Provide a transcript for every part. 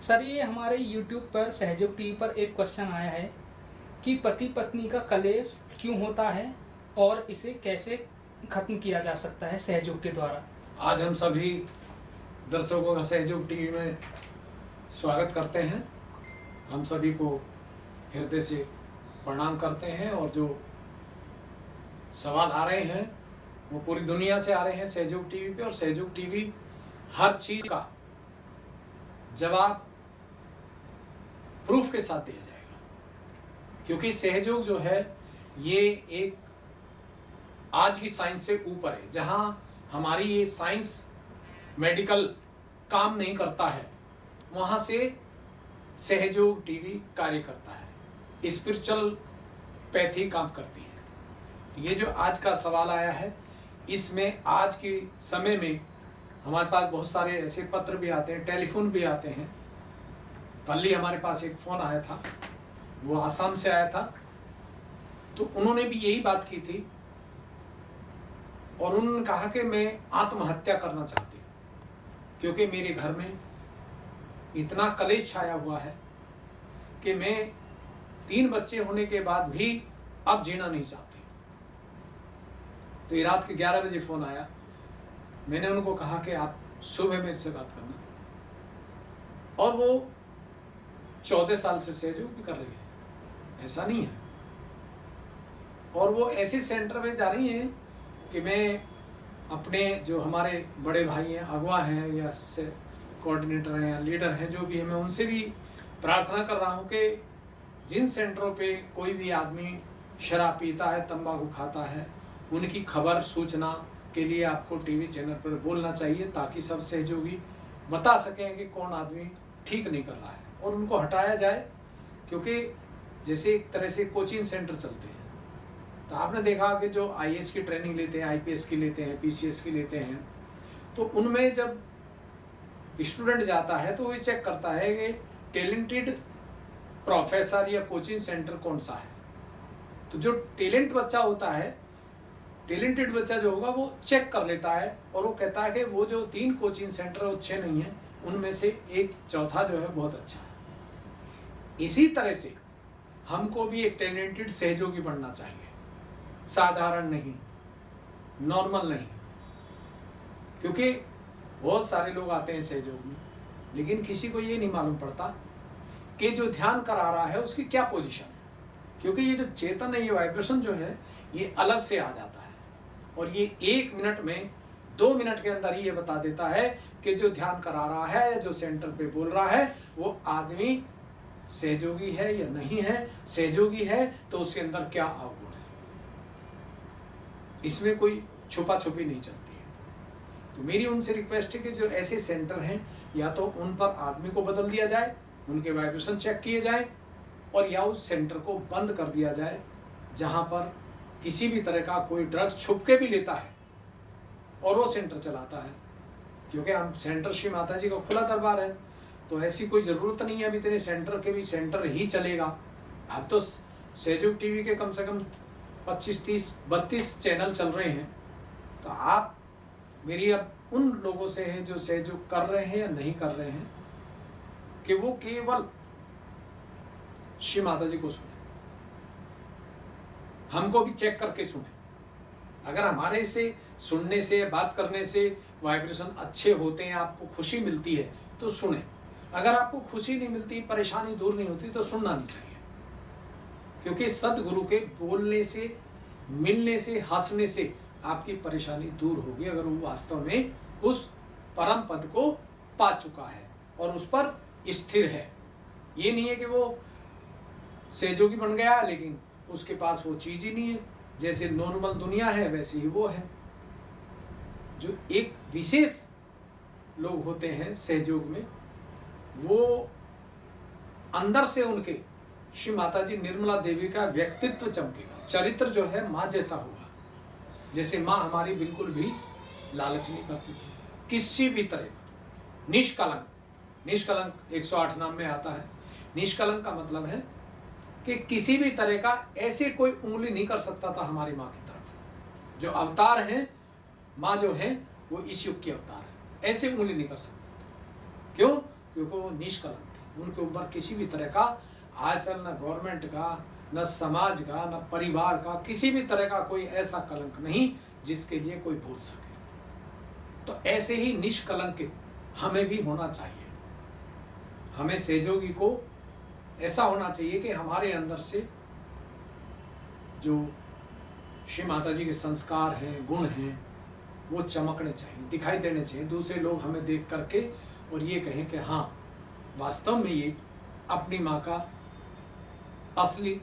Sir, ये हमारे YouTube पर सहयोग टीवी पर एक क्वेश्चन आया है कि पति पत्नी का कलेश क्यों होता है और इसे कैसे खत्म किया जा सकता है सहयोग के द्वारा। आज हम सभी दर्शकों का सहयोग टीवी में स्वागत करते हैं। हम सभी को हृदय से प्रणाम करते हैं और जो सवाल आ रहे हैं वो पूरी दुनिया से आ रहे हैं सहयोग टीवी पे, और सहयोग टीवी हर चीज का जवाब प्रूफ के साथ दिया जाएगा, क्योंकि सहयोग जो है ये एक आज की साइंस से ऊपर है। जहां हमारी ये साइंस मेडिकल काम नहीं करता है, वहां से सहयोग टीवी कार्य करता है, स्पिरिचुअल पैथी काम करती है। तो ये जो आज का सवाल आया है, इसमें आज के समय में हमारे पास बहुत सारे ऐसे पत्र भी आते हैं, टेलीफोन भी आते हैं। कल ही हमारे पास एक फ़ोन आया था, वो आसाम से आया था, तो उन्होंने भी यही बात की थी और उन्होंने कहा कि मैं आत्महत्या करना चाहती हूँ, क्योंकि मेरे घर में इतना कलेश छाया हुआ है कि मैं 3 बच्चे होने के बाद भी अब जीना नहीं चाहती। तो ये रात के 11 बजे फ़ोन आया। मैंने उनको कहा कि आप सुबह मेरे से बात करना, और वो 14 साल से सहयोग भी कर रही है, ऐसा नहीं है। और वो ऐसे सेंटर में जा रही हैं कि मैं अपने जो हमारे बड़े भाई हैं, अगवा हैं या कोऑर्डिनेटर हैं या लीडर हैं, जो भी है, मैं उनसे भी प्रार्थना कर रहा हूँ कि जिन सेंटरों पे कोई भी आदमी शराब पीता है, तंबाकू खाता है, उनकी खबर सूचना के लिए आपको टीवी चैनल पर बोलना चाहिए, ताकि सब सहयोगी बता सकें कि कौन आदमी ठीक नहीं कर रहा है और उनको हटाया जाए। क्योंकि जैसे एक तरह से कोचिंग सेंटर चलते हैं, तो आपने देखा कि जो आईएएस की ट्रेनिंग लेते हैं, आईपीएस की लेते हैं, पीसीएस की लेते हैं, तो उनमें जब स्टूडेंट जाता है तो वो चेक करता है कि टैलेंटेड प्रोफेसर या कोचिंग सेंटर कौन सा है। तो जो टैलेंट बच्चा होता है, टैलेंटेड बच्चा जो होगा, वो चेक कर लेता है और वो कहता है कि वो जो 3 कोचिंग सेंटर अच्छे नहीं हैं, उनमें से एक चौथा जो है बहुत अच्छा है। इसी तरह से हमको भी एक टैलेंटेड सहयोगी बनना चाहिए, साधारण नहीं, नॉर्मल नहीं। क्योंकि बहुत सारे लोग आते हैं सहयोग में, लेकिन किसी को ये नहीं मालूम पड़ता कि जो ध्यान करा रहा है उसकी क्या पोजीशन है। क्योंकि ये जो चेतन है, ये वाइब्रेशन जो है, ये अलग से आ जाता है और ये 1 मिनट में 2 मिनट के अंदर ही ये बता देता है कि जो ध्यान करा रहा है, जो सेंटर पे बोल रहा है, वो आदमी सहयोगी है या नहीं है। सहयोगी है तो उसके अंदर क्या अवगुण है, इसमें कोई छुपा छुपी नहीं चलती है। तो मेरी उनसे रिक्वेस्ट है कि जो ऐसे सेंटर हैं, या तो उन पर आदमी को बदल दिया जाए, उनके वाइब्रेशन चेक किए जाए, और या उस सेंटर को बंद कर दिया जाए जहां पर किसी भी तरह का कोई ड्रग्स छुप के भी लेता है और वो सेंटर चलाता है। क्योंकि हम सेंटर श्री माता जी का खुला दरबार है, तो ऐसी कोई ज़रूरत नहीं है अभी इतने सेंटर के भी सेंटर ही चलेगा। अब तो सहयोग टीवी के कम से कम 25, 30, 32 चैनल चल रहे हैं। तो आप मेरी अब उन लोगों से है जो सहयोग कर रहे हैं या नहीं कर रहे हैं, कि वो केवल श्री माता जी को सुने, हमको भी चेक करके सुने। अगर हमारे से सुनने से, बात करने से वाइब्रेशन अच्छे होते हैं, आपको खुशी मिलती है तो सुने। अगर आपको खुशी नहीं मिलती, परेशानी दूर नहीं होती, तो सुनना नहीं चाहिए। क्योंकि सदगुरु के बोलने से, मिलने से, हंसने से आपकी परेशानी दूर होगी, अगर वो वास्तव में उस परम पद को पा चुका है और उस पर स्थिर है। ये नहीं है कि वो सहयोगी बन गया लेकिन उसके पास वो चीज ही नहीं है। जैसे नॉर्मल दुनिया है, वैसे ही वो है। जो एक विशेष लोग होते हैं सहयोग में, वो अंदर से उनके श्री माता जी निर्मला देवी का व्यक्तित्व चमकेगा, चरित्र जो है माँ जैसा होगा। जैसे माँ हमारी बिल्कुल भी लालच नहीं करती थी किसी भी तरह का। निष्कलंक, निष्कलंक 108 नाम में आता है। निष्कलंक का मतलब है कि किसी भी तरह का ऐसे कोई उंगली नहीं कर सकता था हमारी माँ की तरफ। जो अवतार हैं, माँ जो है, वो इस युग की अवतार है, ऐसे उंगली नहीं कर सकता था। क्यों? क्योंकि वो निष्कलंक थे। उनके ऊपर किसी भी तरह का आज तक न गवर्नमेंट का, न समाज का, न परिवार का, किसी भी तरह का कोई ऐसा कलंक नहीं जिसके लिए कोई बोल सके। तो ऐसे ही निष्कलंकित हमें भी होना चाहिए। हमें सहयोगी को ऐसा होना चाहिए कि हमारे अंदर से जो श्री माता जी के संस्कार हैं, गुण हैं, वो चमकने चाहिए, दिखाई देने चाहिए। दूसरे लोग हमें देख करके और ये कहें कि हाँ, वास्तव में ये अपनी माँ का असली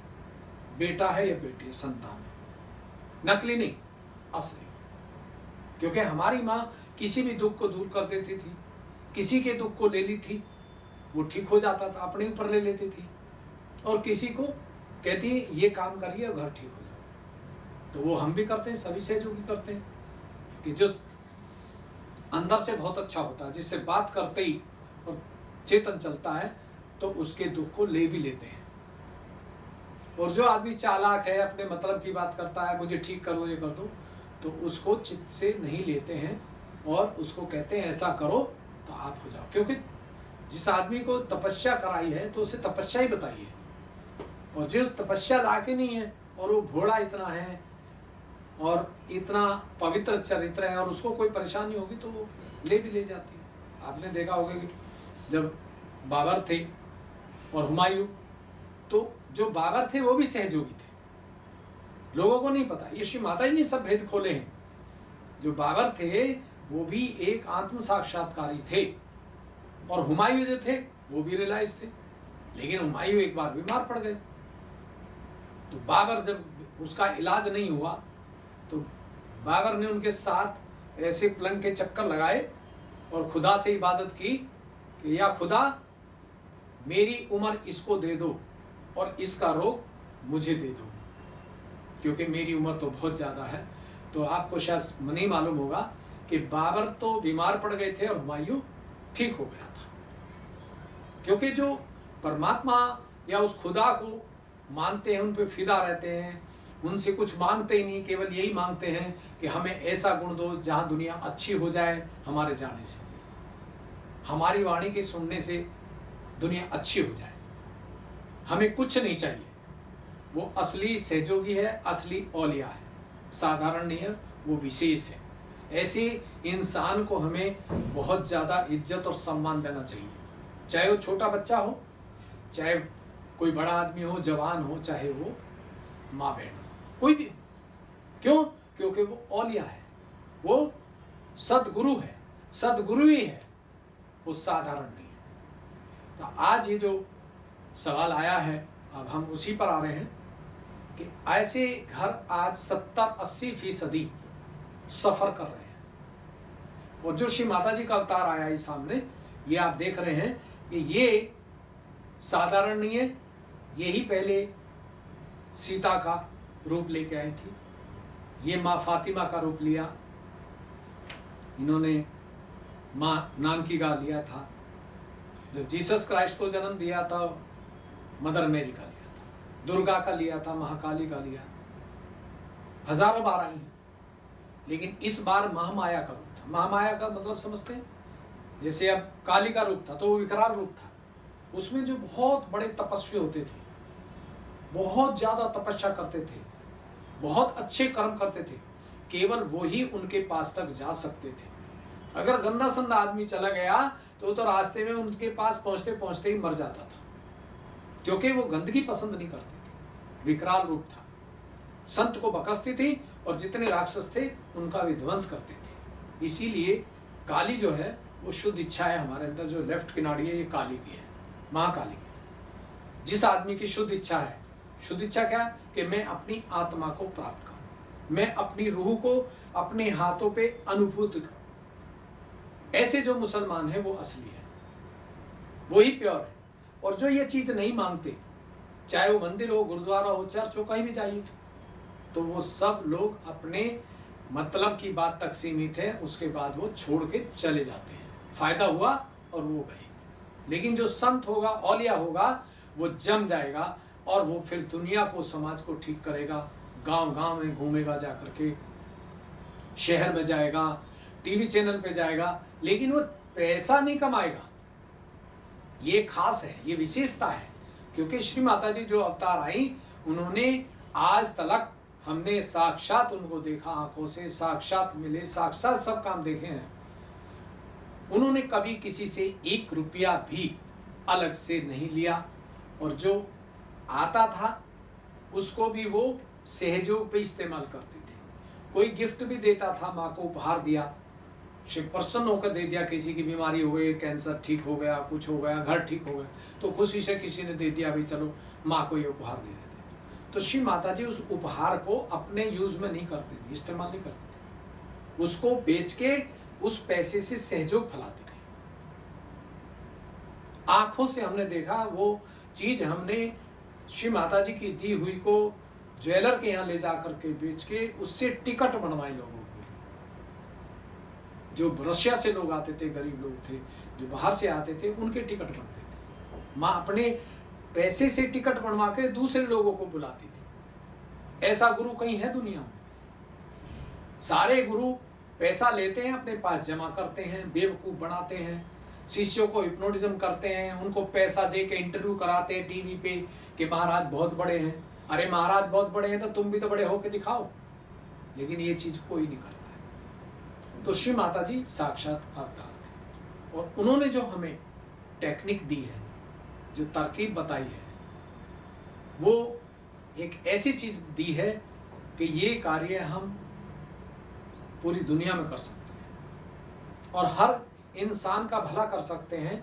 बेटा है या बेटी है, संतान है, नकली नहीं, असली। क्योंकि हमारी माँ किसी भी दुख को दूर कर देती थी, किसी के दुख को ले ली थी, वो ठीक हो जाता था, अपने ऊपर ले लेती थी, और किसी को कहती है ये काम करिए और घर ठीक हो जाए। तो वो हम भी करते हैं, सभी सहयोगी करते हैं कि जो अंदर से बहुत अच्छा होता है, जिससे बात करते ही और चेतन चलता है, तो उसके दुख को ले भी लेते हैं। और जो आदमी चालाक है, अपने मतलब की बात करता है, मुझे ठीक कर दो, ये कर दो, तो उसको चित्त से नहीं लेते हैं और उसको कहते हैं ऐसा करो तो आप हो जाओ। क्योंकि जिस आदमी को तपस्या कराई है तो उसे तपस्या ही बताइए, और जो तपस्या लाके नहीं है और वो भोला इतना है और इतना पवित्र चरित्र है और उसको कोई परेशानी होगी तो वो ले भी ले जाती है। आपने देखा होगा कि जब बाबर थे और हुमायूं, तो जो बाबर थे वो भी सहयोगी थे, लोगों को नहीं पता। ये श्री माता जी ने सब भेद खोले हैं। जो बाबर थे वो भी एक आत्म साक्षात्कारी थे, और हुमायूं जो थे वो भी रियलाइज थे। लेकिन हुमायूं एक बार बीमार पड़ गए, तो बाबर जब उसका इलाज नहीं हुआ तो बाबर ने उनके साथ ऐसे पलंग के चक्कर लगाए और खुदा से इबादत की कि या खुदा, मेरी उम्र इसको दे दो और इसका रोग मुझे दे दो, क्योंकि मेरी उम्र तो बहुत ज़्यादा है। तो आपको शायद नहीं मालूम होगा कि बाबर तो बीमार पड़ गए थे और हुमायूं ठीक हो गया था। क्योंकि जो परमात्मा या उस खुदा को मानते हैं, उन पे फिदा रहते हैं, उनसे कुछ मांगते ही नहीं, केवल यही मांगते हैं कि हमें ऐसा गुण दो जहाँ दुनिया अच्छी हो जाए हमारे जाने से, हमारी वाणी के सुनने से दुनिया अच्छी हो जाए, हमें कुछ नहीं चाहिए। वो असली सहयोगी है, असली औलिया है, साधारण नहीं है, वो विशेष है। ऐसे इंसान को हमें बहुत ज़्यादा इज्जत और सम्मान देना चाहिए, चाहे वो छोटा बच्चा हो, चाहे कोई बड़ा आदमी हो, जवान हो, चाहे वो माँ बहन हो, कोई भी। क्यों? क्योंकि वो औलिया है, वो सदगुरु है, सदगुरु ही है, वो साधारण नहीं है। तो आज ये जो सवाल आया है, अब हम उसी पर आ रहे हैं कि ऐसे घर आज 70-80% सफर कर रहे हैं। और जो श्री माता जी का अवतार आया है सामने, ये आप देख रहे हैं कि ये साधारण नहीं है, यही पहले सीता का रूप लेके आई थी, ये माँ फातिमा का रूप लिया, इन्होंने माँ नानकी का लिया था, जब जीसस क्राइस्ट को जन्म दिया था मदर मेरी का लिया था, दुर्गा का लिया था, महाकाली का लिया, हजारों बार आई हैं। लेकिन इस बार महामाया का रूप था। महामाया का मतलब समझते हैं? जैसे अब काली का रूप था तो वो विकराल रूप था, उसमें जो बहुत बड़े तपस्वी होते थे, बहुत ज्यादा तपस्या करते थे, बहुत अच्छे कर्म करते थे, केवल वो ही उनके पास तक जा सकते थे। अगर गंदा संदा आदमी चला गया तो रास्ते में उनके पास पहुंचते पहुंचते ही मर जाता था, क्योंकि वो गंदगी पसंद नहीं करते थे, विकराल रूप था। संत को बकसती थी और जितने राक्षस थे उनका विध्वंस करते थे। इसीलिए काली जो है वो शुद्ध इच्छा है हमारे अंदर, जो लेफ्ट किनारी है ये काली की है, महाकाली की। जिस आदमी की शुद्ध इच्छा है, शुद्ध इच्छा क्या है? कि मैं अपनी आत्मा को प्राप्त करूं, मैं अपनी रूह को अपने हाथों पे अनुभूति करूं। ऐसे जो मुसलमान है वो असली है, वही प्योर है। और जो ये चीज नहीं मांगते, चाहे वो मंदिर हो, गुरुद्वारा हो, चर्च हो, कहीं भी जाइए, तो वो सब लोग अपने मतलब की बात तक सीमित है, उसके बाद वो छोड़ के चले जाते हैं। फायदा हुआ और वो गए। लेकिन जो संत होगा, औलिया होगा, वो जम जाएगा और वो फिर दुनिया को, समाज को ठीक करेगा, गांव गांव में घूमेगा, जाकर के शहर में जाएगा, टीवी चैनल पे जाएगा, लेकिन वो पैसा नहीं कमाएगा, ये खास है, ये विशेषता है, क्योंकि श्री माता जी जो अवतार आई, उन्होंने आज तक हमने साक्षात उनको देखा, आंखों से साक्षात मिले, साक्षात सब काम देखे हैं। उन्होंने कभी किसी से 1 रुपया भी अलग से नहीं लिया, और जो आता था उसको भी वो सहयोग पे इस्तेमाल करते थे। कोई गिफ्ट भी देता था, माँ को उपहार दिया, शिव प्रसन्न होकर दे दिया, किसी की बीमारी हो गई, कैंसर ठीक हो गया, कुछ हो गया, घर ठीक हो गया, तो खुशी से किसी ने दे दिया, भाई चलो माँ को ये उपहार दे देते। तो श्री माता जी उस उपहार को अपने यूज में नहीं करते थे, इस्तेमाल नहीं करते थे, उसको बेच के उस पैसे से सहयोग फैलाते थे। आंखों से हमने देखा, वो चीज हमने श्री माता जी की दी हुई को ज्वेलर के यहाँ ले जाकर के बेच के उससे टिकट बनवाए लोगों को। जो रशिया से लोग आते थे, गरीब लोग थे, जो बाहर से आते थे, उनके टिकट बनते थे। माँ अपने पैसे से टिकट बनवा के दूसरे लोगों को बुलाती थी। ऐसा गुरु कहीं है दुनिया में? सारे गुरु पैसा लेते हैं, अपने पास जमा करते हैं, बेवकूफ बनाते हैं, शिष्यों को हिप्नोटिज्म करते हैं, उनको पैसा दे के इंटरव्यू कराते हैं टीवी पे कि महाराज बहुत बड़े हैं। अरे महाराज बहुत बड़े हैं तो तुम भी तो बड़े होके दिखाओ, लेकिन ये चीज कोई नहीं करता है। तो श्री माता जी साक्षात अवतार थे, और उन्होंने जो हमें टेक्निक दी है, जो तरकीब बताई है, वो एक ऐसी चीज दी है कि ये कार्य हम पूरी दुनिया में कर सकते हैं और हर इंसान का भला कर सकते हैं।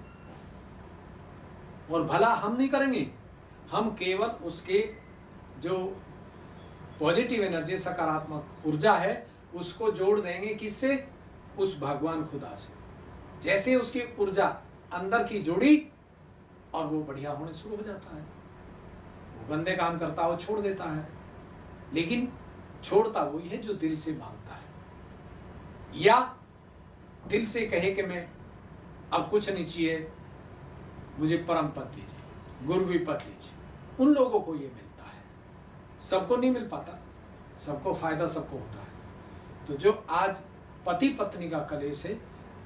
और भला हम नहीं करेंगे, हम केवल उसके जो पॉजिटिव एनर्जी, सकारात्मक ऊर्जा है, उसको जोड़ देंगे। किससे? उस भगवान खुदा से। जैसे उसकी ऊर्जा अंदर की जुड़ी और वो बढ़िया होने शुरू हो जाता है। वो गंदे काम करता हो छोड़ देता है, लेकिन छोड़ता वही है जो दिल से मांगता है, या दिल से कहे कि मैं अब कुछ नहीं चाहिए, मुझे परम पद दीजिए, गुरुवी पद दीजिए। उन लोगों को ये मिलता है, सबको नहीं मिल पाता, सबको फायदा सबको होता है। तो जो आज पति पत्नी का कलेश है,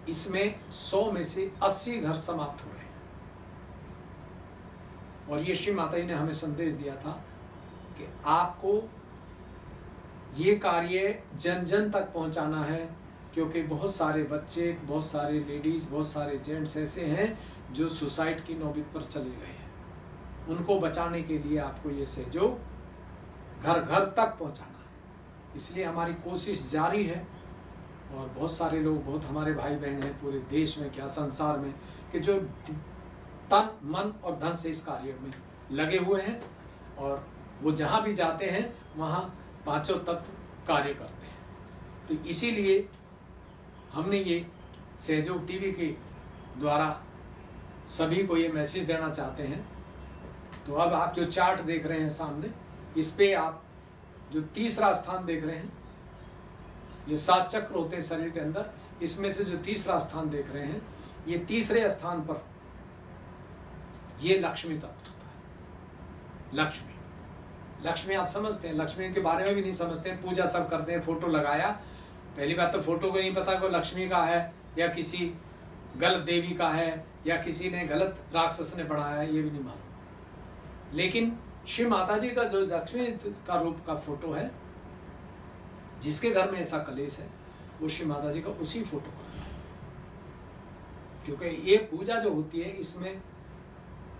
इसमें 100 में से 80 घर समाप्त हो रहे हैं। और ये श्री माता जी ने हमें संदेश दिया था कि आपको ये कार्य जन जन तक पहुंचाना है, क्योंकि बहुत सारे बच्चे, बहुत सारे लेडीज, बहुत सारे जेंट्स ऐसे हैं जो सुसाइड की नौबत पर चले गए हैं। उनको बचाने के लिए आपको ये सहयोग घर घर तक पहुंचाना है। इसलिए हमारी कोशिश जारी है, और बहुत सारे लोग, बहुत हमारे भाई बहन हैं पूरे देश में, क्या संसार में, कि जो तन मन और धन से इस कार्य में लगे हुए हैं, और वो जहाँ भी जाते हैं वहाँ 5 तत्व कार्य करते हैं। तो इसीलिए हमने ये सहयोग टीवी के द्वारा सभी को ये मैसेज देना चाहते हैं। तो अब आप जो चार्ट देख रहे हैं सामने, इस पे आप जो तीसरा स्थान देख रहे हैं, ये 7 चक्र होते हैं शरीर के अंदर, इसमें से जो तीसरा स्थान देख रहे हैं, ये तीसरे स्थान पर ये लक्ष्मी तत्व होता है। लक्ष्मी आप समझते हैं, लक्ष्मी के बारे में भी नहीं समझते हैं, पूजा सब करते हैं, फोटो लगाया। पहली बात तो फोटो को नहीं पता कि लक्ष्मी का है या किसी गलत देवी का है या किसी ने गलत राक्षस ने बनाया है, ये भी नहीं मालूम। लेकिन श्री माता जी का जो लक्ष्मी का रूप का फोटो है, जिसके घर में ऐसा कलेश है, वो श्री माता जी का उसी फोटो को लगाया, क्योंकि ये पूजा जो होती है इसमें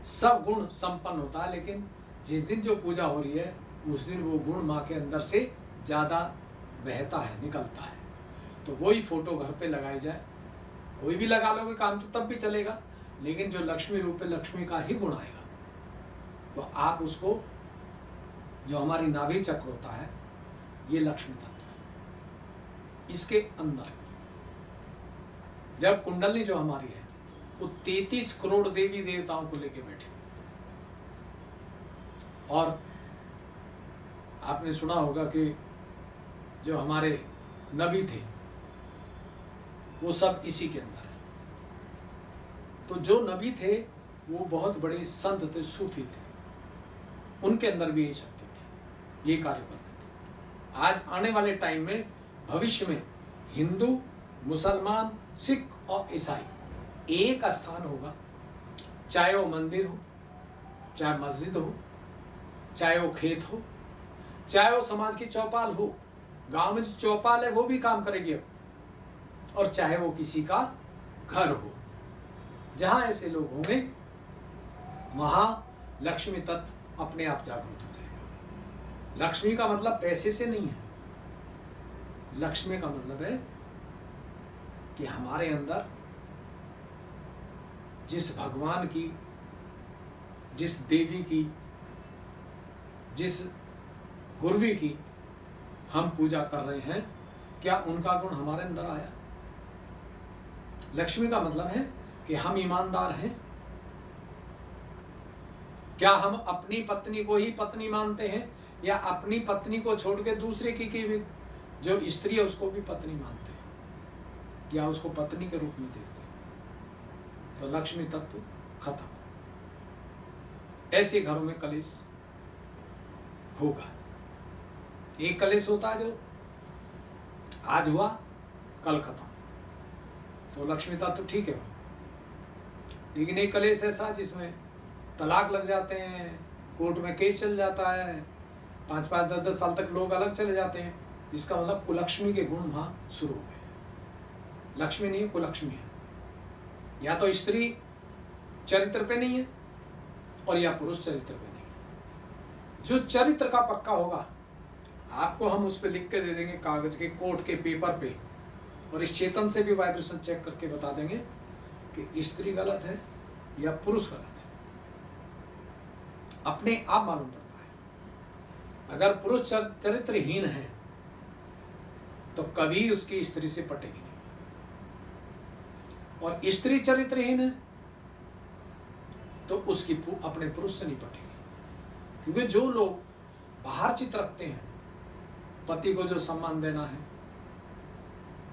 सब गुण संपन्न होता है। लेकिन जिस दिन जो पूजा हो रही है, उस दिन वो गुण माँ के अंदर से ज़्यादा बहता है, निकलता है। तो वही फोटो घर पे लगाई जाए। कोई भी लगा लोगे काम तो तब भी चलेगा, लेकिन जो लक्ष्मी रूप है, लक्ष्मी का ही गुण आएगा। तो आप उसको, जो हमारी नाभि चक्र होता है, ये लक्ष्मी तत्व है। इसके अंदर जब कुंडली जो हमारी है, वो 33 करोड़ देवी देवताओं को लेके बैठे। और आपने सुना होगा कि जो हमारे नबी थे, वो सब इसी के अंदर है। तो जो नबी थे वो बहुत बड़े संत थे, सूफी थे, उनके अंदर भी ये शक्ति थी, ये कार्य करते थे। आज आने वाले टाइम में, भविष्य में, हिंदू, मुसलमान, सिख और ईसाई एक स्थान होगा, चाहे वो मंदिर हो, चाहे मस्जिद हो, चाहे वो खेत हो, चाहे वो समाज की चौपाल हो। गांव में जो चौपाल है वो भी काम करेगी अब, और चाहे वो किसी का घर हो। जहां ऐसे लोग होंगे वहां लक्ष्मी तत्व अपने आप जागृत हो जाएगा। लक्ष्मी का मतलब पैसे से नहीं है, लक्ष्मी का मतलब है कि हमारे अंदर जिस भगवान की, जिस देवी की, जिस गुरवी की हम पूजा कर रहे हैं, क्या उनका गुण हमारे अंदर आया। लक्ष्मी का मतलब है कि हम ईमानदार हैं। क्या हम अपनी पत्नी को ही पत्नी मानते हैं, या अपनी पत्नी को छोड़ के दूसरे की भी जो स्त्री है उसको भी पत्नी मानते हैं, या उसको पत्नी के रूप में देखते हैं। तो लक्ष्मी तत्व खत्म। ऐसे घरों में कलेश होगा। एक कलेश होता है जो आज हुआ कल खत्म, तो लक्ष्मी तत्व ठीक है। लेकिन एक कलेश ऐसा जिसमें तलाक लग जाते हैं, कोर्ट में केस चल जाता है, 5-5, 10-10 साल तक लोग अलग चले जाते हैं, इसका मतलब कुलक्ष्मी के गुण वहां शुरू हो गए। लक्ष्मी नहीं है, कुलक्ष्मी है। या तो स्त्री चरित्र पे नहीं है, और या पुरुष चरित्र पे नहीं है। जो चरित्र का पक्का होगा, आपको हम उस पर लिख के दे देंगे कागज के, कोर्ट के पेपर पे, और इस चेतन से भी वाइब्रेशन चेक करके बता देंगे कि स्त्री गलत है या पुरुष गलत है। अपने आप मालूम पड़ता है। अगर पुरुष चरित्रहीन है तो कभी उसकी स्त्री से पटेगी नहीं, और स्त्री चरित्रहीन है तो उसकी अपने पुरुष से नहीं पटेगी। क्योंकि जो लोग बाहर चित रखते हैं, पति को जो सम्मान देना है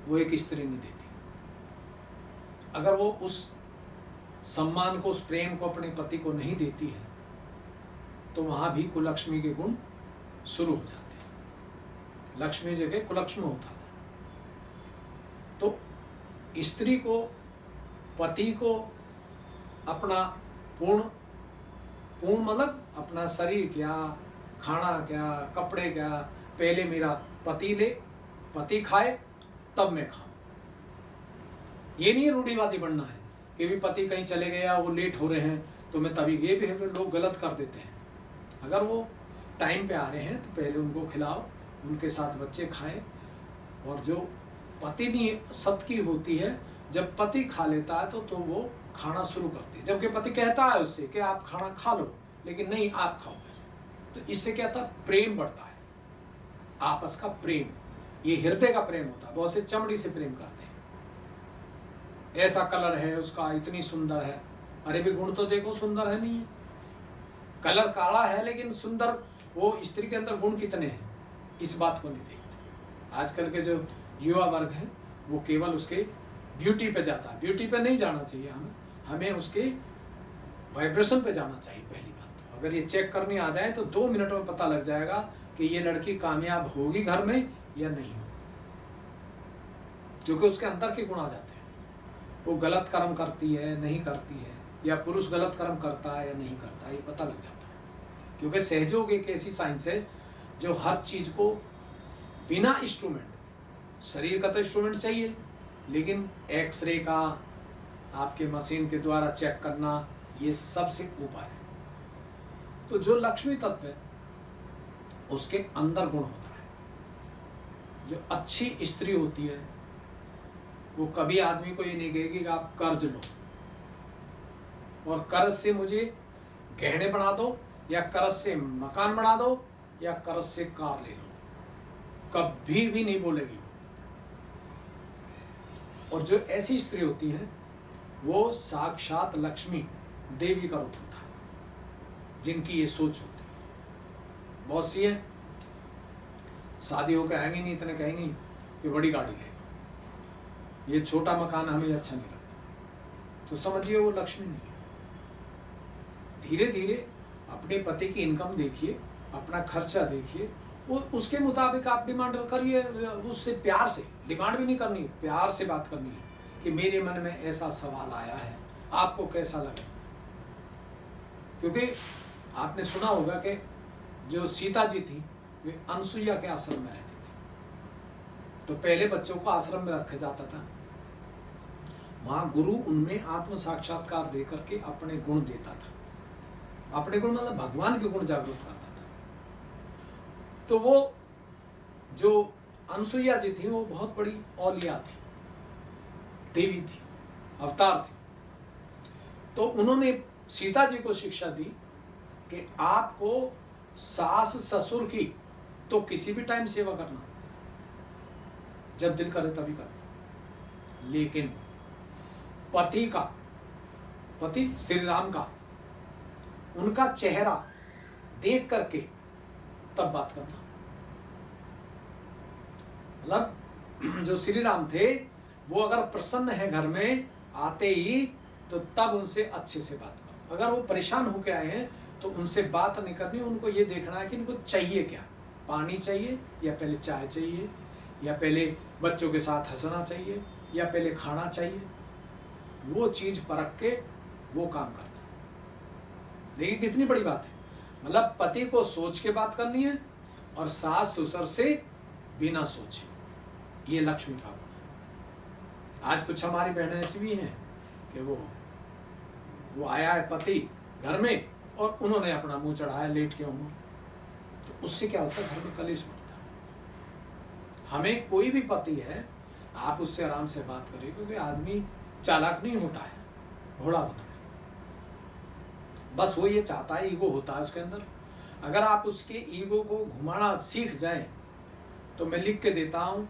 वो एक स्त्री नहीं देती। अगर वो उस सम्मान को, उस प्रेम को अपने पति को नहीं देती है, तो वहां भी कुलक्ष्मी के गुण शुरू हो जाते हैं। लक्ष्मी जगह कुलक्ष्मी होता है। तो स्त्री को, पति को अपना पूर्ण मतलब अपना शरीर क्या, खाना क्या, कपड़े क्या, पहले मेरा पति ले, पति खाए तब मैं खाऊं। ये नहीं रूढ़िवादी बनना है कि भी पति कहीं चले गया, वो लेट हो रहे हैं तो मैं तभी। ये बिहेवियर लोग गलत कर देते हैं। अगर वो टाइम पे आ रहे हैं तो पहले उनको खिलाओ, उनके साथ बच्चे खाएं। और जो पति नहीं सत की होती है, जब पति खा लेता है तो वो खाना शुरू करती है, जबकि पति कहता है उससे कि आप खाना खा लो, लेकिन नहीं आप खाओ। तो इससे क्या होता है, प्रेम बढ़ता है, आपस का प्रेम। ये हृदय का प्रेम होता है। बहुत से चमड़ी से प्रेम करते हैं, ऐसा कलर है उसका, इतनी सुंदर है। अरे भी गुण तो देखो, सुंदर है नहीं है। कलर काला है लेकिन सुंदर, वो स्त्री के अंदर गुण कितने हैं इस बात को नहीं देखते। आजकल के जो युवा वर्ग है वो केवल उसके ब्यूटी पे जाता है। ब्यूटी पे नहीं जाना चाहिए हमें उसके वाइब्रेशन पे जाना चाहिए। पहली बात तो अगर ये चेक करने आ जाए तो 2 मिनट में पता लग जाएगा कि ये लड़की कामयाब होगी घर में या नहीं होगी, क्योंकि उसके अंदर के गुण आ जाते हैं। वो गलत कर्म करती है, नहीं करती है, या पुरुष गलत कर्म करता है या नहीं करता है, ये पता लग जाता है। क्योंकि सहयोग एक ऐसी साइंस है जो हर चीज को बिना इंस्ट्रूमेंट, शरीर का तो इंस्ट्रूमेंट चाहिए, लेकिन एक्सरे का, आपके मशीन के द्वारा चेक करना, ये सबसे ऊपर है। तो जो लक्ष्मी तत्व है उसके अंदर गुण होता है। जो अच्छी स्त्री होती है वो कभी आदमी को ये नहीं कहेगी कि आप कर्ज लो, और कर्ज से मुझे गहने बना दो, या कर्ज से मकान बना दो, या कर्ज से कार ले लो, कभी भी नहीं बोलेगी। और जो ऐसी स्त्री होती है वो साक्षात लक्ष्मी देवी का रूप होता है, जिनकी ये सोच होती है। बहुत सी है शादी होकर आएंगी नहीं, इतने कहेंगी कि बड़ी गाड़ी ले लो, ये छोटा मकान हमें अच्छा नहीं लगता, तो समझिए वो लक्ष्मी नहीं है। धीरे धीरे अपने पति की इनकम देखिए, अपना खर्चा देखिए, वो उसके मुताबिक आप डिमांड करिए। उससे प्यार से, डिमांड भी नहीं करनी, प्यार से बात करनी है कि मेरे मन में ऐसा सवाल आया है, आपको कैसा लगे। क्योंकि आपने सुना होगा कि जो सीता जी थी वे अनसुईया के आश्रम में रहती थी, तो पहले बच्चों को आश्रम में रखा जाता था। वहां गुरु उनमें आत्म साक्षात्कार देकर के अपने गुण देता था। अपने गुण मतलब भगवान के गुण जागृत करता था। तो वो जो अनसुईया जी थी वो बहुत बड़ी औलिया थी, देवी थी, अवतार थी। तो उन्होंने सीता जी को शिक्षा दी कि आपको सास ससुर की तो किसी भी टाइम सेवा करना, जब दिल करे तभी करना, लेकिन पति श्री राम का, उनका चेहरा देख करके तब बात करना। मतलब जो श्री राम थे वो अगर प्रसन्न है घर में आते ही, तो तब उनसे अच्छे से बात करो। अगर वो परेशान होके आए हैं तो उनसे बात नहीं करनी, उनको ये देखना है कि इनको चाहिए क्या, पानी चाहिए या पहले चाय चाहिए या पहले बच्चों के साथ हंसना चाहिए या पहले खाना चाहिए। वो चीज परख के वो काम करना। देखिए कितनी बड़ी बात है। मतलब पति को सोच के बात करनी है और सास ससुर से बिना सोचे, ये लक्ष्मी का गुण है। आज कुछ हमारी बहनें ऐसी भी हैं कि वो आया है पति घर में और उन्होंने अपना मुंह चढ़ाया लेट के होंगे, तो उससे क्या होता है, घर में कलेश बढ़ता है। हमें कोई भी पति है, आप उससे आराम से बात करिए, क्योंकि आदमी चालाक नहीं होता है, घोड़ा होता है। बस वो ये चाहता है, ईगो होता है उसके अंदर। अगर आप उसके ईगो को घुमाना सीख जाएं तो मैं लिख के देता हूं,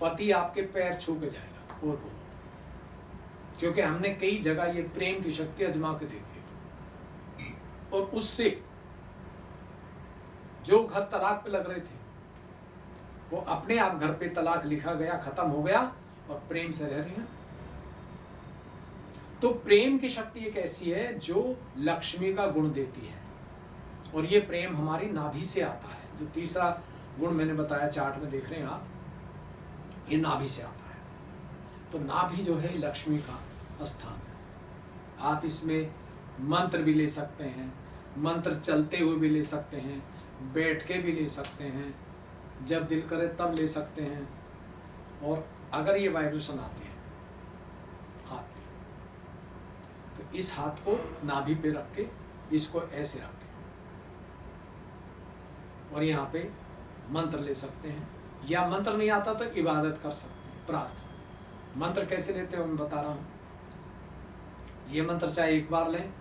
पति आपके पैर छू के जाएगा। और बोलो, क्योंकि हमने कई जगह ये प्रेम की शक्ति आजमा के देखी, और उससे जो घर तलाक पे लग रहे थे वो अपने आप घर पे तलाक लिखा गया, खत्म हो गया और प्रेम से रह रही हैं। तो प्रेम की शक्ति एक ऐसी है जो लक्ष्मी का गुण देती है, और ये प्रेम हमारी नाभि से आता है। जो तीसरा गुण मैंने बताया चार्ट में देख रहे हैं आप, ये नाभि से आता है। तो नाभि जो है लक्ष्मी का स्थान है। आप इसमें मंत्र भी ले सकते हैं, मंत्र चलते हुए भी ले सकते हैं, बैठ के भी ले सकते हैं, जब दिल करे तब ले सकते हैं। और अगर ये वाइब्रेशन आती है हाथ पे, तो इस हाथ को नाभि पे रख के, इसको ऐसे रख के, और यहाँ पे मंत्र ले सकते हैं, या मंत्र नहीं आता तो इबादत कर सकते हैं, प्रार्थना। मंत्र कैसे लेते हो मैं बता रहा हूँ। ये मंत्र चाहे एक बार लें,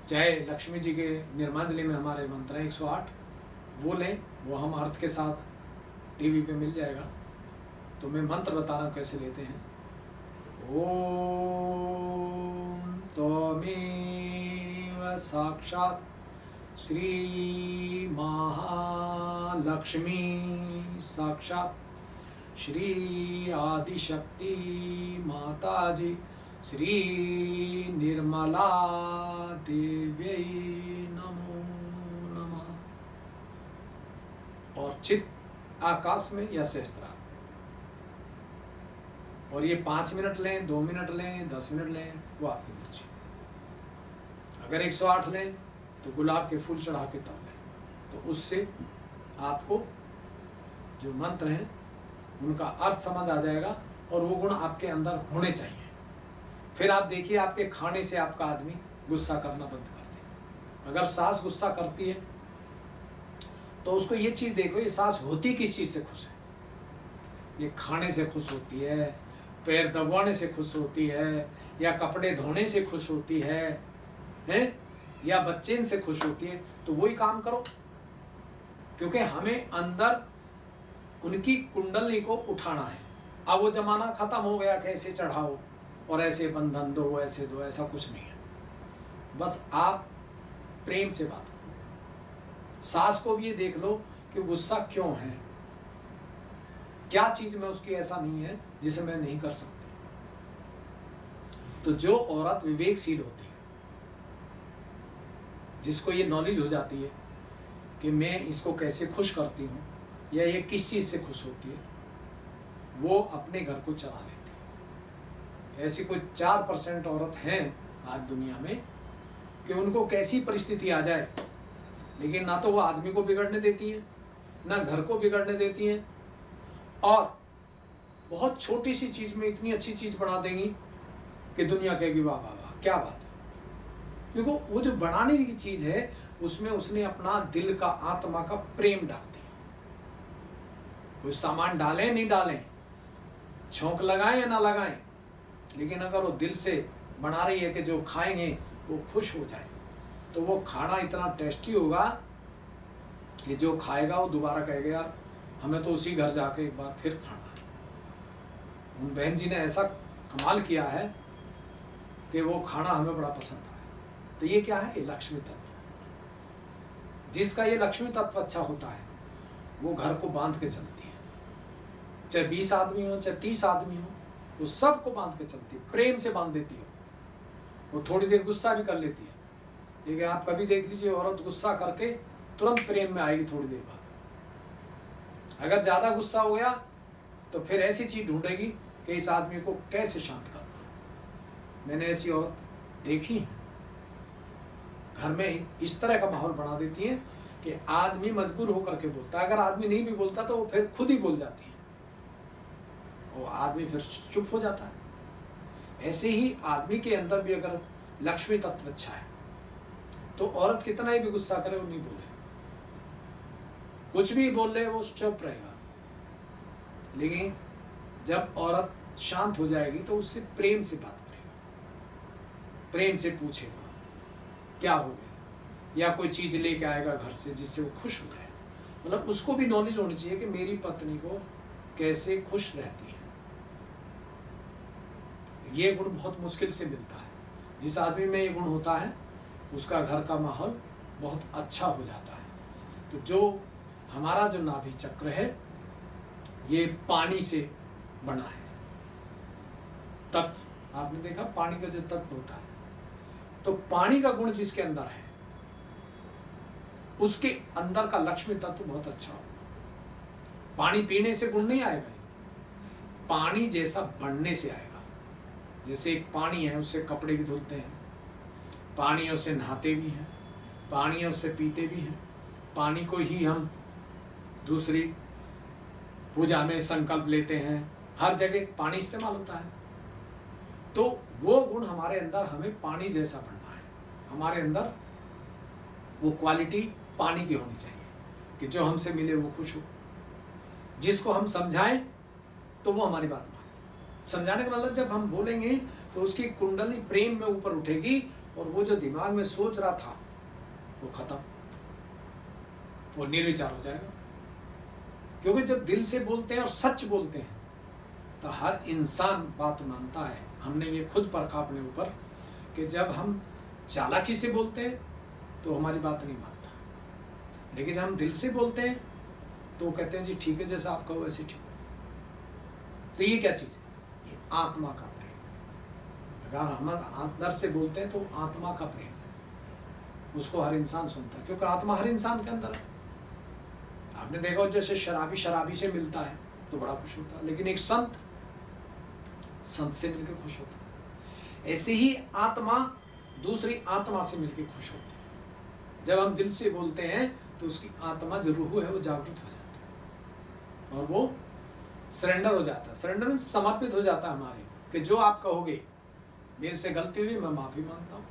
चाहे लक्ष्मी जी के निर्मांजलि में हमारे मंत्र हैं 108, वो लें, वो हम अर्थ के साथ टीवी पे मिल जाएगा। तो मैं मंत्र बता रहा हूँ कैसे लेते हैं। ओम त्वमेव साक्षात् श्री महालक्ष्मी साक्षात् श्री आदिशक्ति माताजी श्री निर्मला देव्यै नमो नमः। और चित आकाश में या सहस्त्रार। और ये 5 मिनट लें, 2 मिनट लें, 10 मिनट लें, वो आपकी मर्जी। अगर 108 लें तो गुलाब के फूल चढ़ा के तब लें, तो उससे आपको जो मंत्र हैं उनका अर्थ समझ आ जाएगा और वो गुण आपके अंदर होने चाहिए। फिर आप देखिए, आपके खाने से आपका आदमी गुस्सा करना बंद कर दे। अगर सास गुस्सा करती है तो उसको ये चीज़ देखो, ये सास होती किस चीज़ से खुश है। ये खाने से खुश होती है, पैर दबाने से खुश होती है, या कपड़े धोने से खुश होती है, या बच्चे से खुश होती है। तो वही काम करो, क्योंकि हमें अंदर उनकी कुंडली को उठाना है। अब वो जमाना खत्म हो गया कि ऐसे चढ़ाओ और ऐसे बंधन दो, ऐसे दो, ऐसा कुछ नहीं है। बस आप प्रेम से बात करो। सास को भी ये देख लो कि गुस्सा क्यों है, क्या चीज में उसकी ऐसा नहीं है जिसे मैं नहीं कर सकती। तो जो औरत विवेकशील होती है, जिसको ये नॉलेज हो जाती है कि मैं इसको कैसे खुश करती हूँ या ये किस चीज से खुश होती है, वो अपने घर को चला लेती है। ऐसी कोई 4% औरत हैं आज दुनिया में कि उनको कैसी परिस्थिति आ जाए, लेकिन ना तो वो आदमी को बिगड़ने देती हैं, ना घर को बिगड़ने देती हैं, और बहुत छोटी सी चीज़ में इतनी अच्छी चीज़ बना देंगी कि दुनिया कहेगी वाह वाह वाह क्या बात है। क्योंकि वो जो बनाने की चीज़ है उसमें उसने अपना दिल का, आत्मा का प्रेम डाल दिया। कोई सामान डालें नहीं डालें, छौंक लगाएं या ना लगाएं, लेकिन अगर वो दिल से बना रही है कि जो खाएंगे वो खुश हो जाए, तो वो खाना इतना टेस्टी होगा कि जो खाएगा वो दोबारा कहेगा यार हमें तो उसी घर जाके एक बार फिर खाना है। उन बहन जी ने ऐसा कमाल किया है कि वो खाना हमें बड़ा पसंद आया। तो ये क्या है? ये लक्ष्मी तत्व। जिसका ये लक्ष्मी तत्व अच्छा होता है वो घर को बांध के चलती है, चाहे 20 आदमी हो चाहे 30 आदमी हो, वो सबको बांध के चलती है, प्रेम से बांध देती है। वो थोड़ी देर गुस्सा भी कर लेती है, लेकिन आप कभी देख लीजिए औरत गुस्सा करके तुरंत प्रेम में आएगी थोड़ी देर बाद। अगर ज़्यादा गुस्सा हो गया तो फिर ऐसी चीज़ ढूंढेगी कि इस आदमी को कैसे शांत करना। मैंने ऐसी औरत देखी है, घर में इस तरह का माहौल बना देती है कि आदमी मजबूर होकर के बोलता है। अगर आदमी नहीं भी बोलता तो वो फिर खुद ही बोल जाती है, वो आदमी फिर चुप हो जाता है। ऐसे ही आदमी के अंदर भी अगर लक्ष्मी तत्व अच्छा है तो औरत कितना ही भी गुस्सा करे वो नहीं बोले, कुछ भी बोल ले वो चुप रहेगा। लेकिन जब औरत शांत हो जाएगी तो उससे प्रेम से बात करेगा, प्रेम से पूछेगा क्या हो गया, या कोई चीज लेके आएगा घर से जिससे वो खुश हो जाए। मतलब उसको भी नॉलेज होनी चाहिए कि मेरी पत्नी को कैसे खुश रहती है। ये गुण बहुत मुश्किल से मिलता है। जिस आदमी में ये गुण होता है उसका घर का माहौल बहुत अच्छा हो जाता है। तो जो हमारा जो नाभि चक्र है ये पानी से बना है, तत्व आपने देखा पानी का जो तत्व होता है, तो पानी का गुण जिसके अंदर है उसके अंदर का लक्ष्मी तत्व बहुत अच्छा हो। पानी पीने से गुण नहीं आएगा, पानी जैसा बनने से आएगा। जैसे एक पानी है उससे कपड़े भी धुलते हैं, पानी है उससे नहाते भी हैं, पानी है उससे पीते भी हैं, पानी को ही हम दूसरी पूजा में संकल्प लेते हैं, हर जगह पानी इस्तेमाल होता है। तो वो गुण हमारे अंदर, हमें पानी जैसा बनना है। हमारे अंदर वो क्वालिटी पानी की होनी चाहिए कि जो हमसे मिले वो खुश हो, जिसको हम समझाएं तो वो हमारी बात माने। समझाने का मतलब जब हम बोलेंगे तो उसकी कुंडली प्रेम में ऊपर उठेगी और वो जो दिमाग में सोच रहा था वो खत्म, वो निर्विचार हो जाएगा। क्योंकि जब दिल से बोलते हैं और सच बोलते हैं तो हर इंसान बात मानता है। हमने ये खुद परखा अपने ऊपर कि जब हम चालाकी से बोलते हैं तो हमारी बात नहीं मानता, लेकिन जब हम दिल से बोलते हैं तो वो कहते हैं जी ठीक है, जैसा आप कहो वैसे ठीक। तो ये क्या चीज़ है? ये आत्मा का प्रेम। अगर हम अंदर से बोलते हैं तो आत्मा का प्रेम है, उसको हर इंसान सुनता है, क्योंकि आत्मा हर इंसान के अंदर है। आपने देखा जैसे शराबी शराबी से मिलता है तो बड़ा खुश होता है, लेकिन एक संत से मिलकर खुश होता है। ऐसे ही आत्मा दूसरी आत्मा से मिलकर खुश होती है। जब हम दिल से बोलते हैं तो उसकी आत्मा जो रूह है वो जागृत हो जाती है और वो सरेंडर हो जाता है। सरेंडर में समर्पित हो जाता है हमारे, कि जो आप कहोगे मेरे से गलती हुई मैं माफ़ी मांगता हूँ,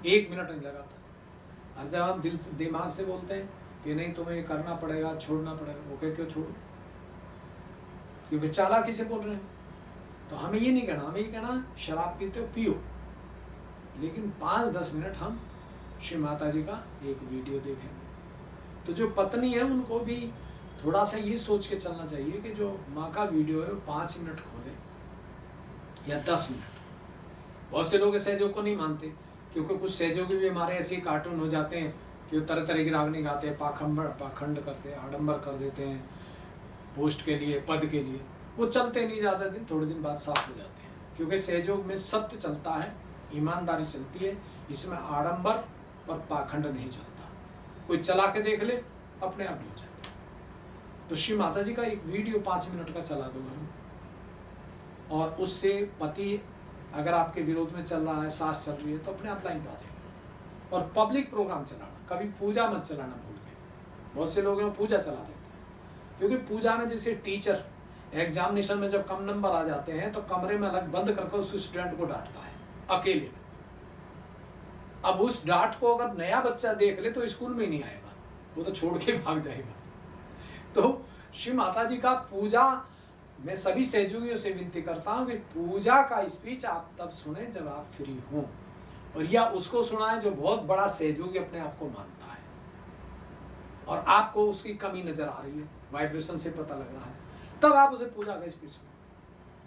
1 मिनट नहीं लगाता। और जब हम दिल से दिमाग से बोलते हैं कि नहीं तुम्हें ये करना पड़ेगा, छोड़ना पड़ेगा, वो कहे क्यों छोड़ो, क्योंकि चालाकी से बोल रहे हैं। तो हमें ये नहीं कहना, हमें ये कहना शराब पीते हो पियो, लेकिन 5-10 मिनट हम श्री माता जी का एक वीडियो देखेंगे। तो जो पत्नी है उनको भी थोड़ा सा ये सोच के चलना चाहिए कि जो माँ का वीडियो है वो 5 मिनट खोले या 10 मिनट। बहुत से लोग सहयोग को नहीं मानते, क्योंकि कुछ सहयोगी भी हमारे ऐसे कार्टून हो जाते हैं कि वो तरह तरह की रागनी गाते हैं, पाखंड करते हैं, आडंबर कर देते हैं पोस्ट के लिए, पद के लिए। वो चलते नहीं ज़्यादा दिन, थोड़े दिन बाद साफ हो जाते हैं, क्योंकि सहयोग में सत्य चलता है, ईमानदारी चलती है, इसमें आडंबर और पाखंड नहीं चलता। कोई चला के देख ले अपने आप हो जाता है। तो श्री माता जी का एक वीडियो 5 मिनट का चला दो घर में, और उससे पति अगर आपके विरोध में चल रहा है, सास चल रही है, तो अपने आप लाइन पा जाएगी। और पब्लिक प्रोग्राम चलाना, कभी पूजा मत चलाना भूल के। बहुत से लोग हैं पूजा चला देते हैं, क्योंकि पूजा में जैसे टीचर एग्जामिनेशन में जब कम नंबर आ जाते हैं तो कमरे में अलग बंद करके उस स्टूडेंट को डांटता है अकेले में। अब उस डांट को अगर नया बच्चा देख ले तो स्कूल में ही नहीं आएगा, वो तो छोड़ के भाग जाएगा। तो श्री माता जी का पूजा, मैं सभी सहयोगियों से विनती करता हूँ कि पूजा का स्पीच आप तब सुने जब आप फ्री हों, और या उसको सुनाएं जो बहुत बड़ा सहयोगी अपने आप को मानता है और आपको उसकी कमी नजर आ रही है, वाइब्रेशन से पता लग रहा है, तब आप उसे पूजा का स्पीच सुनो।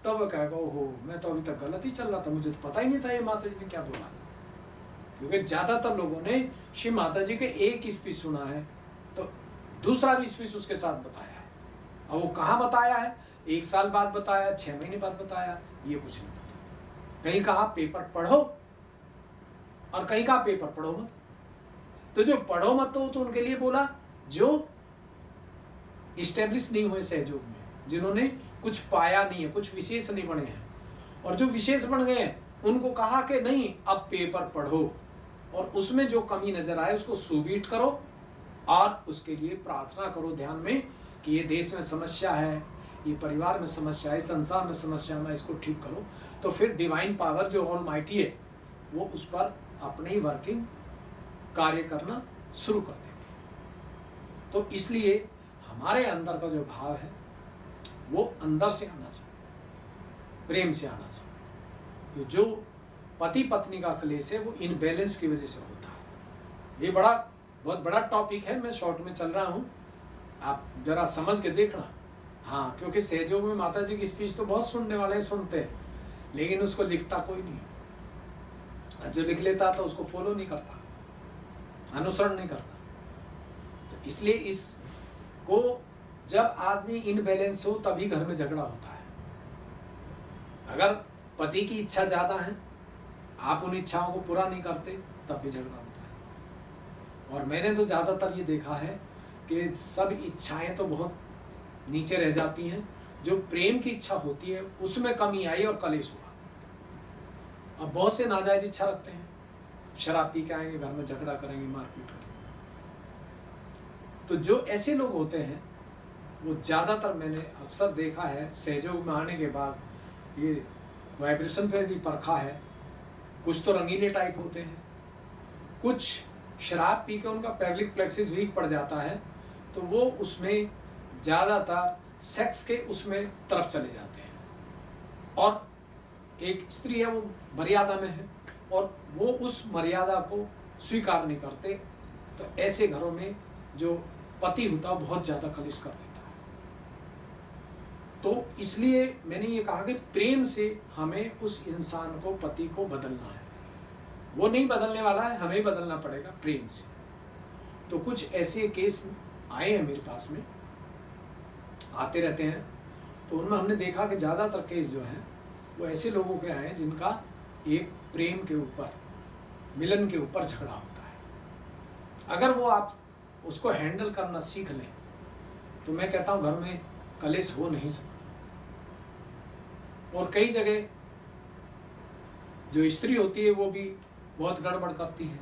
तब वो कहेगा ओहो मैं तो अभी तक गलत ही चल रहा था, मुझे तो पता ही नहीं था ये माता जी ने क्या बोला। क्योंकि ज्यादातर लोगों ने श्री माता जी के एक स्पीच सुना है तो दूसरा भी स्पीच उसके साथ बताया है। अब वो कहाँ बताया है, 1 साल बाद बताया, 6 महीने बाद बताया, ये कुछ नहीं पता। कहीं कहा पेपर पढ़ो और कहीं कहा पेपर पढ़ो मत। तो जो पढ़ो मत तो उनके लिए बोला जो इस्टेब्लिश नहीं हुए सहयोग में, जिन्होंने कुछ पाया नहीं है, कुछ विशेष नहीं बने हैं, और जो विशेष बन गए हैं उनको कहा कि नहीं अब पेपर पढ़ो और उसमें जो कमी नजर आए उसको सुबीट करो और उसके लिए प्रार्थना करो ध्यान में कि ये देश में समस्या है, ये परिवार में समस्या है, संसार में समस्या है, इसको ठीक करो। तो फिर डिवाइन पावर जो ऑलमाइटी है वो उस पर अपनी वर्किंग कार्य करना शुरू कर देती है। तो इसलिए हमारे अंदर का जो भाव है वो अंदर से आना चाहिए, प्रेम से आना चाहिए। तो जो पति पत्नी का क्लेश है वो इनबैलेंस की वजह से होता है। ये बहुत बड़ा टॉपिक है, मैं शॉर्ट में चल रहा हूँ, आप जरा समझ के देखना। हाँ, क्योंकि सहयोग में माता जी की स्पीच तो बहुत सुनने वाले सुनते हैं, लेकिन उसको लिखता कोई नहीं। जो लिख लेता तो उसको फॉलो नहीं करता, अनुसरण नहीं करता। तो इसलिए इसको जब आदमी इनबैलेंस हो तभी घर में झगड़ा होता है। अगर पति की इच्छा ज्यादा है, आप उन इच्छाओं को पूरा नहीं करते, तब भी झगड़ा होता है। और मैंने तो ज्यादातर ये देखा है कि सब इच्छाएं तो बहुत नीचे रह जाती हैं, जो प्रेम की इच्छा होती है उसमें कमी आई और कलेश हुआ। अब बहुत से नाजायज इच्छा रखते हैं, शराब पी के आएंगे, घर में झगड़ा करेंगे, मारपीट करेंगे। तो जो ऐसे लोग होते हैं वो ज्यादातर मैंने अक्सर देखा है, सहयोग में आने के बाद ये वाइब्रेशन पे भी परखा है। कुछ तो रंगीले टाइप होते हैं, कुछ शराब पी के उनका पेल्विक प्लेक्सिस वीक पड़ जाता है, तो वो उसमें ज्यादातर सेक्स के उसमें तरफ चले जाते हैं। और एक स्त्री है वो मर्यादा में है और वो उस मर्यादा को स्वीकार नहीं करते, तो ऐसे घरों में जो पति होता है बहुत ज्यादा कलेश कर देता है। तो इसलिए मैंने ये कहा कि प्रेम से हमें उस इंसान को, पति को बदलना है। वो नहीं बदलने वाला है, हमें बदलना पड़ेगा प्रेम से। तो कुछ ऐसे केस आए हैं मेरे पास में, आते रहते हैं, तो उनमें हमने देखा कि ज़्यादातर केस जो हैं वो ऐसे लोगों के आए हैं जिनका एक प्रेम के ऊपर, मिलन के ऊपर झगड़ा होता है। अगर वो आप उसको हैंडल करना सीख लें तो मैं कहता हूँ घर में कलेश हो नहीं सकता। और कई जगह जो स्त्री होती है वो भी बहुत गड़बड़ करती है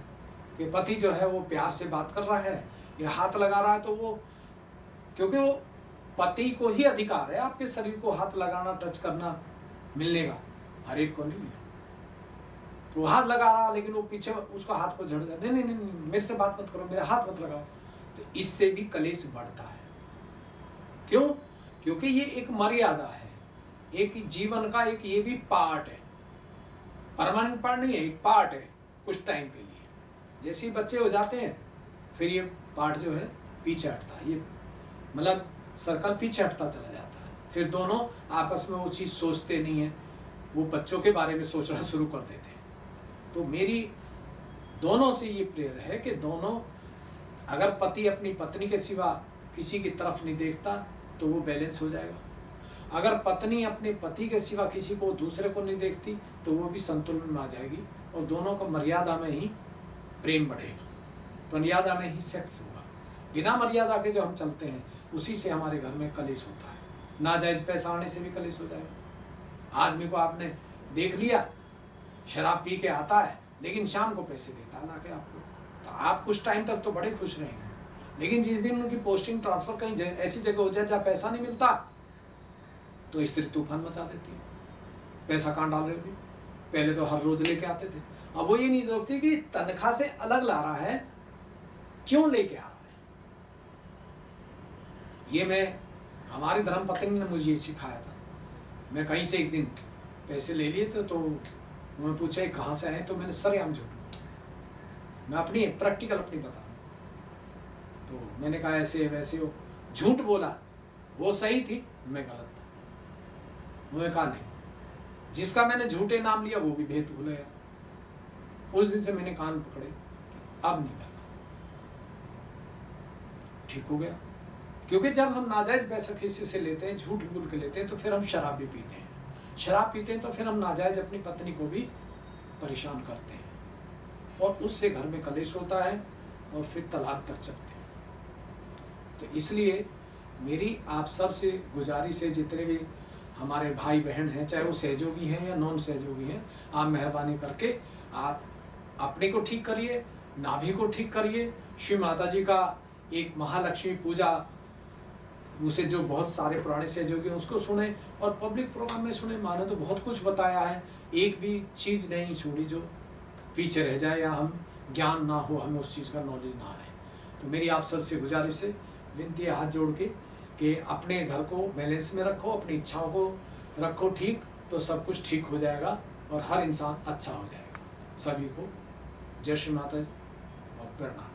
कि पति जो है वो प्यार से बात कर रहा है या हाथ लगा रहा है, तो वो, क्योंकि वो पति को ही अधिकार है आपके शरीर को हाथ लगाना, टच करना, मिलने का, हर एक को नहीं है। तो वो हाथ लगा रहा लेकिन वो पीछे उसका हाथ को झड़ जाए, नहीं नहीं नहीं मेरे से बात मत करो, मेरा हाथ मत लगाओ, तो इससे भी कलेश बढ़ता है। क्यों? क्योंकि ये एक मर्यादा है, एक जीवन का एक ये भी पार्ट है, परमानेंट पार्ट नहीं है, एक पार्ट है कुछ टाइम के लिए। जैसे ही बच्चे हो जाते हैं फिर ये पार्ट जो है पीछे हटता है, ये मतलब सर्कल पीछे हटता चला जाता है। फिर दोनों आपस में वो चीज़ सोचते नहीं है, वो बच्चों के बारे में सोचना शुरू कर देते हैं। तो मेरी दोनों से ये प्रेयर है कि दोनों, अगर पति अपनी पत्नी के सिवा किसी की तरफ नहीं देखता तो वो बैलेंस हो जाएगा। अगर पत्नी अपने पति के सिवा किसी को, दूसरे को नहीं देखती तो वो भी संतुलन में आ जाएगी और दोनों को मर्यादा में ही प्रेम बढ़ेगा, मर्यादा में ही सेक्स होगा। बिना मर्यादा के जो हम चलते हैं उसी से हमारे घर में कलेश होता है। नाजायज पैसा आने से भी कलेश हो जाएगा। आदमी को आपने देख लिया शराब पी के आता है लेकिन शाम को पैसे देता है ला के आपको, तो आप कुछ टाइम तक तो बड़े खुश रहेंगे, लेकिन जिस दिन उनकी पोस्टिंग ट्रांसफर कहीं ऐसी जगह हो जाए जहाँ पैसा नहीं मिलता, तो स्त्री तूफान मचा देती है। पैसा कहाँ डाल रही थी, पहले तो हर रोज लेके आते थे, अब वो ये नहीं सोचती कि तनख्वाह से अलग ला रहा है, क्यों लेके आ रहा है। ये मैं, हमारी धर्मपत्नी ने मुझे ये सिखाया था। मैं कहीं से एक दिन पैसे ले लिए थे, तो उन्होंने पूछा कहाँ से आए, तो मैंने सरेआम झूठ, मैं अपनी प्रैक्टिकल अपनी बता रहा हूँ। तो मैंने कहा ऐसे वैसे हो, झूठ बोला, वो सही थी, मैं गलत था। उन्होंने कहा नहीं, जिसका मैंने झूठे नाम लिया वो भी भेद भूल गया। उस दिन से मैंने कान पकड़े, अब नहीं करना। ठीक हो गया, क्योंकि जब हम नाजायज पैसा किसी से लेते हैं, झूठ बोल के लेते हैं, तो फिर हम शराब भी पीते हैं। शराब पीते हैं तो फिर हम नाजायज अपनी पत्नी को भी परेशान करते हैं, और उससे घर में कलेश होता है, और फिर तलाक तक चलते हैं। तो इसलिए मेरी आप सब से गुजारिश है, जितने भी हमारे भाई बहन हैं, चाहे वो सहयोगी हैं या नॉन सहयोगी हैं, आप मेहरबानी करके आप अपने को ठीक करिए, नाभि को ठीक करिए। शिव माता जी का एक महालक्ष्मी पूजा, उसे जो बहुत सारे पुराने सहयोगी हैं उसको सुने, और पब्लिक प्रोग्राम में सुने। माँ ने तो बहुत कुछ बताया है, एक भी चीज़ नहीं छोड़ी जो पीछे रह जाए या हम ज्ञान ना हो, हमें उस चीज़ का नॉलेज ना आए। तो मेरी आप सबसे गुजारिश है, विनती है हाथ जोड़ के, कि अपने घर को बैलेंस में रखो, अपनी इच्छाओं को रखो ठीक, तो सब कुछ ठीक हो जाएगा और हर इंसान अच्छा हो जाएगा। सभी को जय श्री माता जी और प्रणाम।